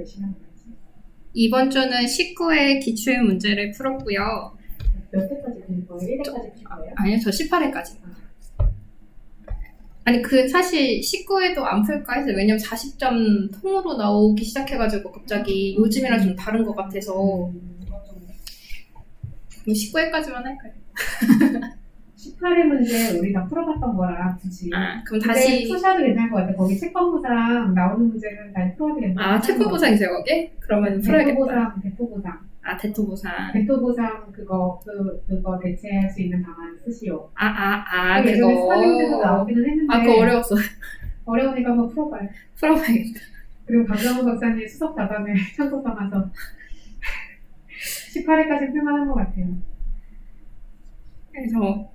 열심히 하는 거지. 이번 주는 19회 기출 문제를 풀었고요. 몇 회까지 푸는 거예요? 1회까지 푸는 거예요? 아니요, 저 18회까지. 아니, 사실 19회도 안 풀까 해서, 왜냐면 40점 통으로 나오기 시작해가지고 갑자기 요즘이랑 좀 다른 것 같아서, 그럼 19회까지만 할까요? 18회 문제 우리 다 풀어봤던 거라 굳이. 그럼 다시 푸셔도 괜찮을 것 같아. 거기 채권보상 나오는 문제는 다 풀어도 괜찮을 것 같아. 채권보상이세요, 거기? 그러면 풀어야겠다. 대토보상. 대토보상. 대토보상 그거 대체할 수 있는 방안 쓰시오. 그거. 예전에 수학문제도 나오기는 했는데. 그거 어려웠어. 어려우니까 한번 풀어봐요. 풀어봐야겠다. 그리고 강정호 박사님 수석 답안을 참고 삼아서 18회까지 풀만한 것 같아요. 그래서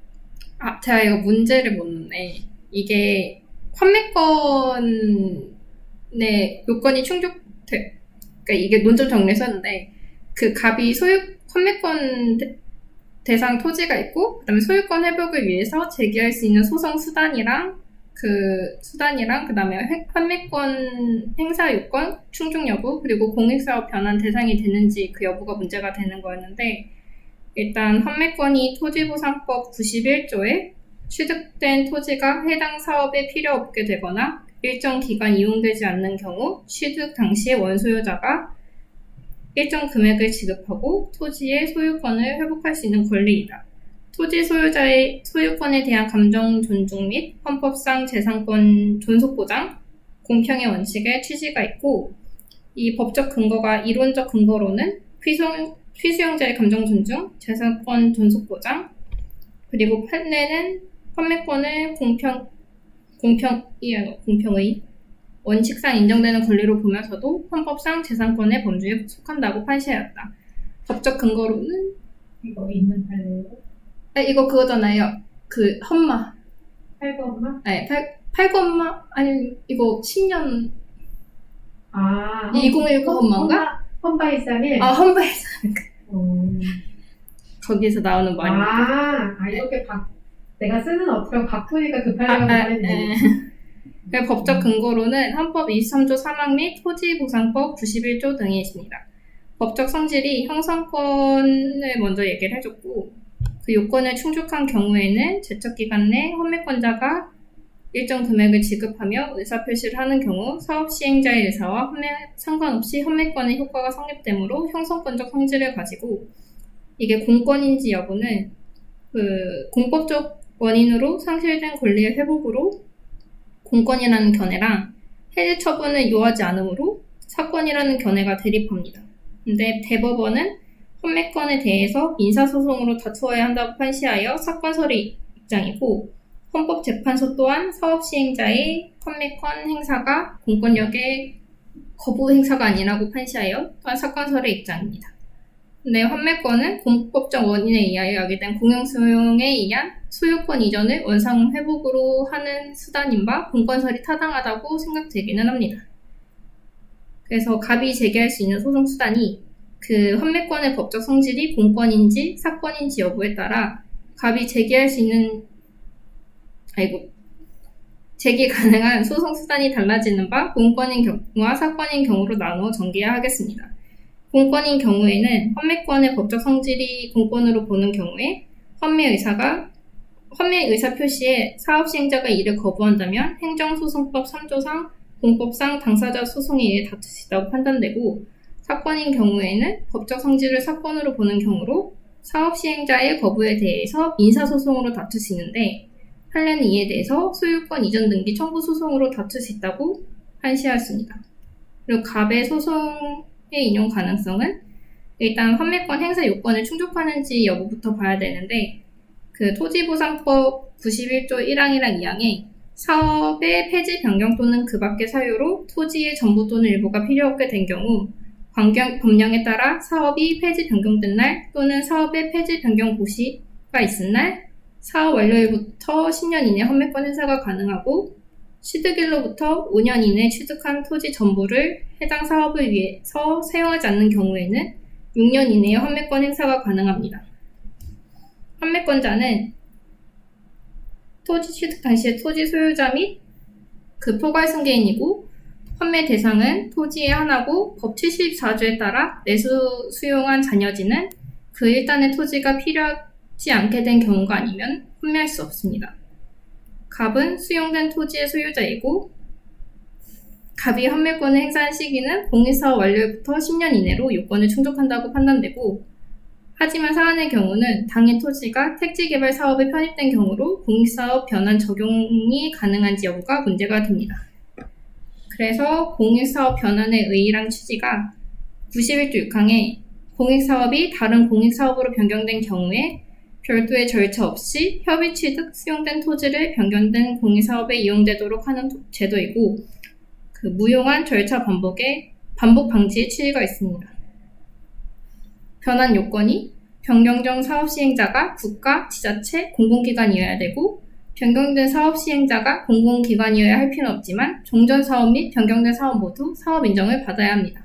제가 이거 문제를 묻는데, 이게 판매권의 요건이 충족돼, 그러니까 이게 논점 정리를 썼는데, 그 갑이 판매권 대상 토지가 있고, 그 다음에 소유권 회복을 위해서 제기할 수 있는 소송 수단이랑, 그 다음에 판매권 행사 요건 충족 여부, 그리고 공익사업 변환 대상이 되는지 그 여부가 문제가 되는 거였는데, 일단 판매권이 토지보상법 91조에 취득된 토지가 해당 사업에 필요 없게 되거나 일정 기간 이용되지 않는 경우 취득 당시에 원소유자가 일정 금액을 지급하고 토지의 소유권을 회복할 수 있는 권리이다. 토지 소유자의 소유권에 대한 감정 존중 및 헌법상 재산권 존속 보장, 공평의 원칙의 취지가 있고, 이 법적 근거가 이론적 근거로는 피수용자의 감정 존중, 재산권 존속 보장, 그리고 판매권을 공평의 원칙상 인정되는 권리로 보면서도 헌법상 재산권의 범주에 속한다고 판시하였다. 법적 근거로는 이거 있는 판례예요? 이거 그거잖아요. 그 헌마. 8거 엄마? 네, 8거 엄마? 아니, 이거 10년 2019 헌마인가? 헌바 131? 헌바 131. 거기서 나오는 말입니다. 이렇게 내가 쓰는 어투랑 바꾸니까 그 판례가 말했네. 법적 근거로는 헌법 23조 3항 및 토지보상법 91조 등이 있습니다. 법적 성질이 형성권을 먼저 얘기를 해줬고, 그 요건을 충족한 경우에는 제척기간 내 판매권자가 일정 금액을 지급하며 의사표시를 하는 경우 사업 시행자의 의사와 상관없이 판매권의 효과가 성립되므로 형성권적 성질을 가지고, 이게 공권인지 여부는 그 공법적 원인으로 상실된 권리의 회복으로 공권이라는 견해랑 해제 처분을 요하지 않으므로 사건이라는 견해가 대립합니다. 근데 대법원은 판매권에 대해서 민사소송으로 다투어야 한다고 판시하여 사건설의 입장이고, 헌법재판소 또한 사업시행자의 판매권 행사가 공권력의 거부 행사가 아니라고 판시하여 또한 사건설의 입장입니다. 근데 판매권은 공법적 원인에 의하여 야기된 공용소용에 의한 소유권 이전을 원상 회복으로 하는 수단인 바 공권설이 타당하다고 생각되기는 합니다. 그래서 갑이 제기할 수 있는 소송 수단이 그 판매권의 법적 성질이 공권인지 사건인지 여부에 따라 갑이 제기할 수 있는 제기 가능한 소송 수단이 달라지는 바 공권인 경우와 사건인 경우로 나누어 전개해야 하겠습니다. 공권인 경우에는 판매권의 법적 성질이 공권으로 보는 경우에 판매 의사 표시에 사업 시행자가 이를 거부한다면 행정소송법 3조상 공법상 당사자 소송에 의해 다툴 수 있다고 판단되고, 사건인 경우에는 법적 성질을 사건으로 보는 경우로 사업 시행자의 거부에 대해서 민사소송으로 다툴 수 있는데, 판례는 이에 대해서 소유권 이전 등기 청구 소송으로 다툴 수 있다고 판시하였습니다. 그리고 갑의 소송의 인용 가능성은 일단 판매권 행사 요건을 충족하는지 여부부터 봐야 되는데, 그 토지보상법 91조 1항이랑 2항에 사업의 폐지 변경 또는 그 밖의 사유로 토지의 전부 또는 일부가 필요 없게 된 경우 법령에 따라 사업이 폐지 변경된 날 또는 사업의 폐지 변경 고시가 있은 날 사업 완료일부터 10년 이내 판매권 행사가 가능하고, 취득일로부터 5년 이내 취득한 토지 전부를 해당 사업을 위해서 사용하지 않는 경우에는 6년 이내에 판매권 행사가 가능합니다. 판매권자는 토지 취득 당시의 토지 소유자 및 그 포괄 승계인이고, 판매 대상은 토지의 하나고 법 74조에 따라 내수 수용한 잔여지는 그 일단의 토지가 필요하지 않게 된 경우가 아니면 판매할 수 없습니다. 갑은 수용된 토지의 소유자이고 갑이 판매권을 행사한 시기는 공익사업 완료부터 10년 이내로 요건을 충족한다고 판단되고 하지만 사안의 경우는 당해 토지가 택지개발 사업에 편입된 경우로 공익사업 변환 적용이 가능한지 여부가 문제가 됩니다. 그래서 공익사업 변환의 의의랑 취지가 91조 6항에 공익사업이 다른 공익사업으로 변경된 경우에 별도의 절차 없이 협의 취득 수용된 토지를 변경된 공익사업에 이용되도록 하는 제도이고 그 무용한 절차 반복 방지의 취지가 있습니다. 변환 요건이 변경 전 사업 시행자가 국가, 지자체, 공공기관이어야 되고 변경된 사업 시행자가 공공기관이어야 할 필요는 없지만 종전 사업 및 변경된 사업 모두 사업 인정을 받아야 합니다.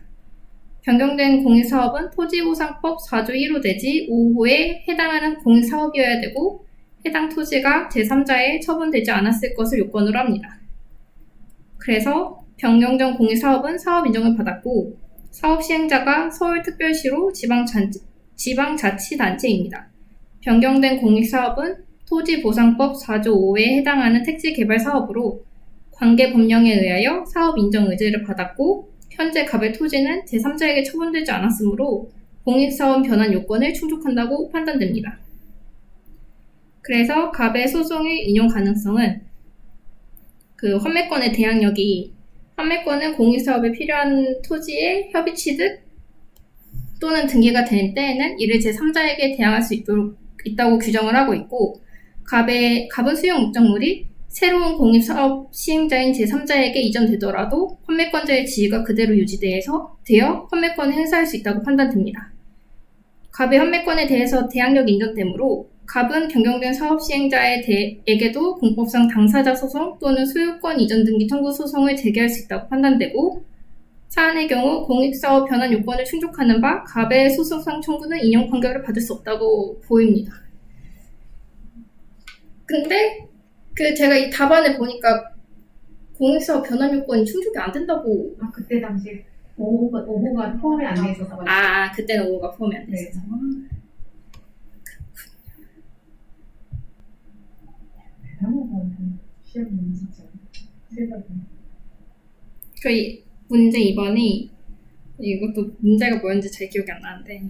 변경된 공익사업은 토지보상법 4조 1호 내지 5호에 해당하는 공익사업이어야 되고 해당 토지가 제3자에 처분되지 않았을 것을 요건으로 합니다. 그래서 변경 전 공익사업은 사업 인정을 받았고 사업 시행자가 서울특별시로 지방자치단체입니다. 변경된 공익사업은 토지보상법 4조 5호에 해당하는 택지개발사업으로 관계법령에 의하여 사업 인정 의지를 받았고 현재 갑의 토지는 제3자에게 처분되지 않았으므로 공익사업 변환 요건을 충족한다고 판단됩니다. 그래서 갑의 소송의 인용 가능성은 그 환매권의 대항력이 판매권은 공익사업에 필요한 토지의 협의 취득 또는 등기가 된 때에는 이를 제3자에게 대항할 수 있다고 규정을 하고 있고 갑은 수용 목적물이 새로운 공익사업 시행자인 제3자에게 이전되더라도 판매권자의 지위가 그대로 유지되어 판매권을 행사할 수 있다고 판단됩니다. 갑의 판매권에 대해서 대항력이 인정되므로 갑은 변경된 사업 시행자에게도 공법상 당사자 소송 또는 소유권 이전 등기 청구 소송을 제기할 수 있다고 판단되고 사안의 경우 공익사업 변환 요건을 충족하는 바 갑의 소송상 청구는 인용 판결을 받을 수 없다고 보입니다. 근데 제가 이 답안을 보니까 공익사업 변환 요건이 충족이 안 된다고. 그때 당시 5호가 포함이 안 돼 있어서. 그때는 5호가 포함이 안 돼 있어서. 시험은 진짜 생각이. 저희 문제 2번이 이것도 문제가 뭐였는지 잘 기억이 안 나는데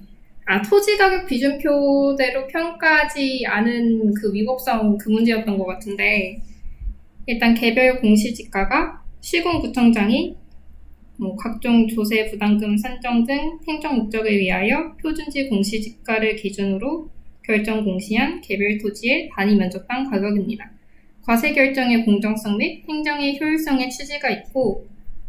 토지가격 기준표대로 평가하지 않은 그 위법성 그 문제였던 것 같은데 일단 개별 공시지가가 시군구청장이 각종 조세 부담금 산정 등 행정 목적에 위하여 표준지 공시지가를 기준으로 결정 공시한 개별 토지의 단위 면적당 가격입니다. 과세 결정의 공정성 및 행정의 효율성의 취지가 있고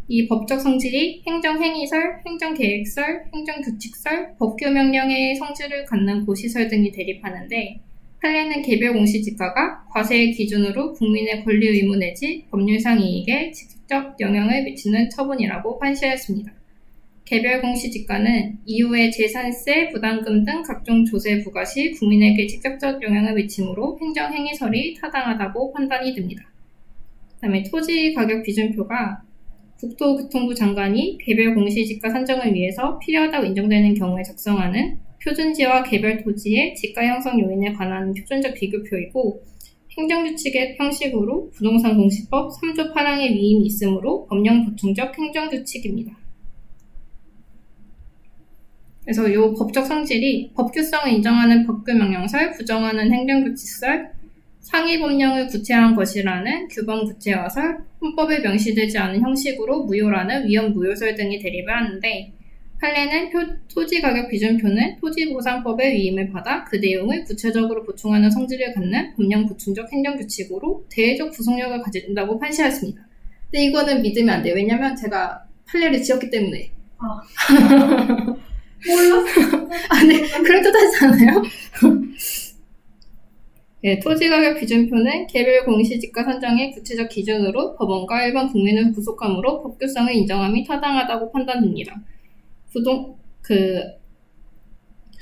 이 법적 성질이 행정행위설, 행정계획설, 행정규칙설, 법규명령의 성질을 갖는 고시설 등이 대립하는데 판례는 개별 공시지가가 과세의 기준으로 국민의 권리 의무 내지 법률상 이익에 직접적 영향을 미치는 처분이라고 판시하였습니다. 개별 공시지가는 이후에 재산세, 부담금 등 각종 조세 부과 시 국민에게 직접적 영향을 미치므로 행정행위설이 타당하다고 판단이 됩니다. 그 다음에 토지가격 기준표가 국토교통부 장관이 개별 공시지가 산정을 위해서 필요하다고 인정되는 경우에 작성하는 표준지와 개별 토지의 지가 형성 요인에 관한 표준적 비교표이고 행정규칙의 형식으로 부동산 공시법 3조 8항의 위임이 있으므로 법령 보충적 행정규칙입니다. 그래서 이 법적 성질이 법규성을 인정하는 법규명령설, 부정하는 행정규칙설, 상위법령을 구체화한 것이라는 규범 구체화설, 헌법에 명시되지 않은 형식으로 무효라는 위헌무효설 등이 대립을 하는데 판례는 토지가격 기준표는 토지보상법의 위임을 받아 그 내용을 구체적으로 보충하는 성질을 갖는 법령 보충적 행정규칙으로 대외적 구속력을 가진다고 판시하였습니다. 근데 이거는 믿으면 안 돼요. 왜냐면 제가 판례를 지었기 때문에. 몰랐어. 네, 그럴듯하지 않아요? 네, 토지가격 기준표는 개별 공시지가 산정의 구체적 기준으로 법원과 일반 국민을 구속함으로 법규성을 인정함이 타당하다고 판단됩니다.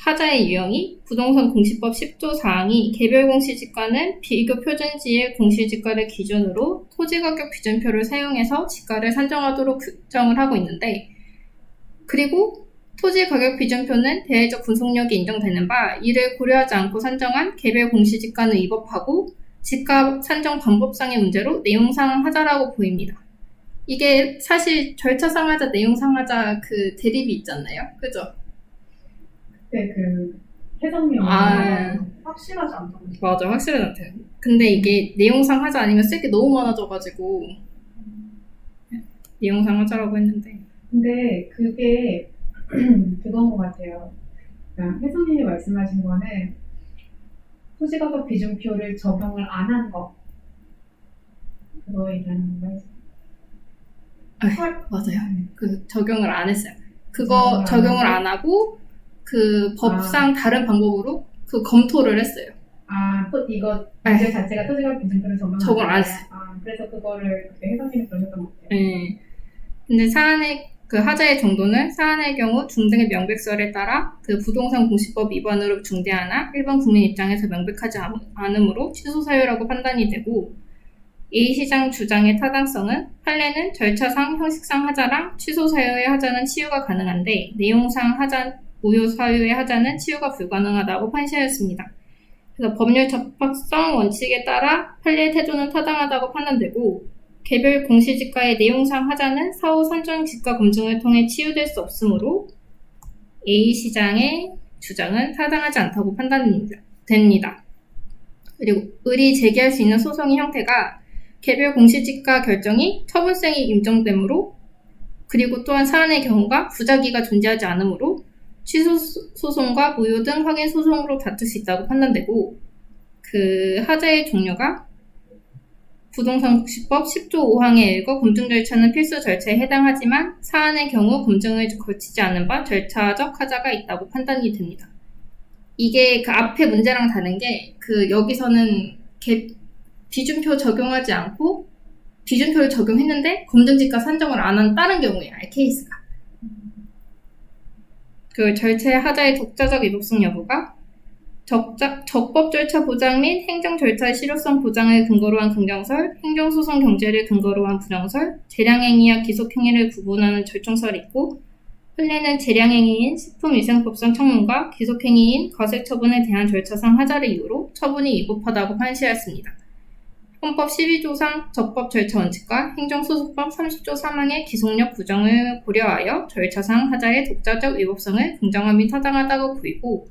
하자의 유형이 부동산 공시법 10조 사항이 개별 공시지가는 비교 표준지의 공시지가를 기준으로 토지가격 기준표를 사용해서 지가를 산정하도록 규정을 하고 있는데, 그리고 토지가격 기준표는 대외적 분석력이 인정되는 바 이를 고려하지 않고 산정한 개별 공시지가는 위법하고 지가 산정 방법상의 문제로 내용상 하자라고 보입니다. 이게 사실 절차상 하자, 내용상 하자 그 대립이 있잖아요. 그죠? 그때 그 해석용 확실하지 않다고. 맞아, 확실하지 않대요. 근데 이게 내용상 하자 아니면 쓸 게 너무 많아져가지고 내용상 하자라고 했는데. 근데 그게 그건 것 같아요. 그러니까 혜성님이 말씀하신 거는 토지가격 비중표를 적용을 안 한 거, 그거 얘기하는 건가요? 맞아요. 그 적용을 안 했어요. 그거 적용을 안 하고 그 법상 다른 방법으로 그 검토를 했어요. 또 이거 문제 자체가 토지가격 비중표를 적용 안 했어요. 그래서 그거를 그때 혜성님이 그러셨던 것 같아요. 네. 근데 사안의 그 하자의 정도는 사안의 경우 중등의 명백설에 따라 그 부동산 공시법 위반으로 중대하나 일반 국민 입장에서 명백하지 않으므로 취소 사유라고 판단이 되고, A시장 주장의 타당성은 판례는 절차상 형식상 하자랑 취소 사유의 하자는 치유가 가능한데 내용상 하자 무효 사유의 하자는 치유가 불가능하다고 판시하였습니다. 그래서 법률 적합성 원칙에 따라 판례의 태도는 타당하다고 판단되고, 개별 공시지가의 내용상 하자는 사후 산정 지가 검증을 통해 치유될 수 없으므로 A시장의 주장은 타당하지 않다고 판단됩니다. 그리고 을이 제기할 수 있는 소송의 형태가 개별 공시지가 결정이 처분성이 인정되므로, 그리고 또한 사안의 경우가 부작위가 존재하지 않으므로 취소 소송과 무효 등 확인 소송으로 다툴 수 있다고 판단되고, 그 하자의 종류가 부동산 공시법 10조 5항에 1거 검증 절차는 필수 절차에 해당하지만 사안의 경우 검증을 거치지 않은 바 절차적 하자가 있다고 판단이 됩니다. 이게 그 앞에 문제랑 다른 게 그 여기서는 비준표 적용하지 않고 비준표를 적용했는데 검증지가 산정을 안 한 다른 경우에 케이스가 그 절차의 하자의 독자적 위법성 여부가 적법 절차 보장 및 행정 절차의 실효성 보장을 근거로 한 긍정설, 행정소송 경제를 근거로 한 부정설, 재량행위와 기속행위를 구분하는 절충설이 있고, 판례는 재량행위인 식품위생법상 청문과 기속행위인 과세처분에 대한 절차상 하자를 이유로 처분이 위법하다고 판시하였습니다. 헌법 12조상 적법 절차 원칙과 행정소송법 30조 3항의 기속력 부정을 고려하여 절차상 하자의 독자적 위법성을 긍정함이 및 타당하다고 보이고,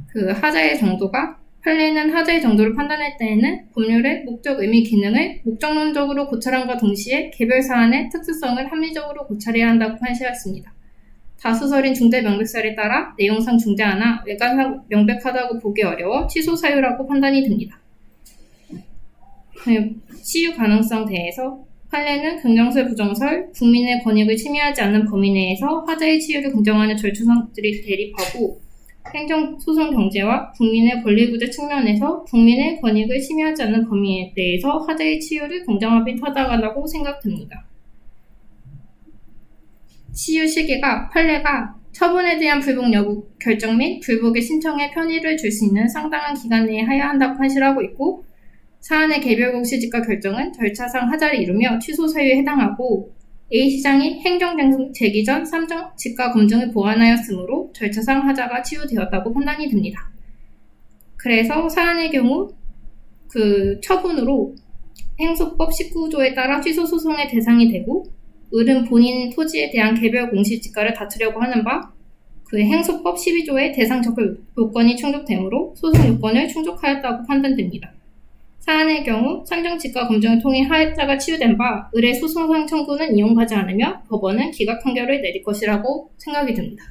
그 하자의 정도가 판례는 하자의 정도를 판단할 때에는 법률의 목적, 의미, 기능을 목적론적으로 고찰함과 동시에 개별 사안의 특수성을 합리적으로 고찰해야 한다고 판시하였습니다. 다수설인 중대 명백설에 따라 내용상 중대하나 외관상 명백하다고 보기 어려워 취소 사유라고 판단이 됩니다. 치유 가능성 대해서 판례는 긍정설, 부정설, 국민의 권익을 침해하지 않는 범위 내에서 하자의 치유를 긍정하는 절충성들이 대립하고, 행정소송 경제와 국민의 권리구제 측면에서 국민의 권익을 침해하지 않는 범위 내에서 하자의 치유를 긍정하기 타당하다고 생각됩니다. 치유 시기가 판례가 처분에 대한 불복 여부 결정 및 불복의 신청에 편의를 줄 수 있는 상당한 기간 내에 해야 한다고 판시하고 있고, 사안의 개별 공시지가 결정은 절차상 하자를 이루며 취소 사유에 해당하고, A시장이 행정 제기 전 산정 지가 검증을 보완하였으므로 절차상 하자가 치유되었다고 판단이 됩니다. 그래서 사안의 경우 그 처분으로 행소법 19조에 따라 취소 소송의 대상이 되고, 을은 본인 토지에 대한 개별 공시지가를 다투려고 하는 바 그 행소법 12조의 대상 적합 요건이 충족되므로 소송 요건을 충족하였다고 판단됩니다. 사안의 경우 산정지가 검증을 통해 하자가 치유된 바 을의 소송상 청구는 이용하지 않으며 법원은 기각 판결을 내릴 것이라고 생각이 듭니다.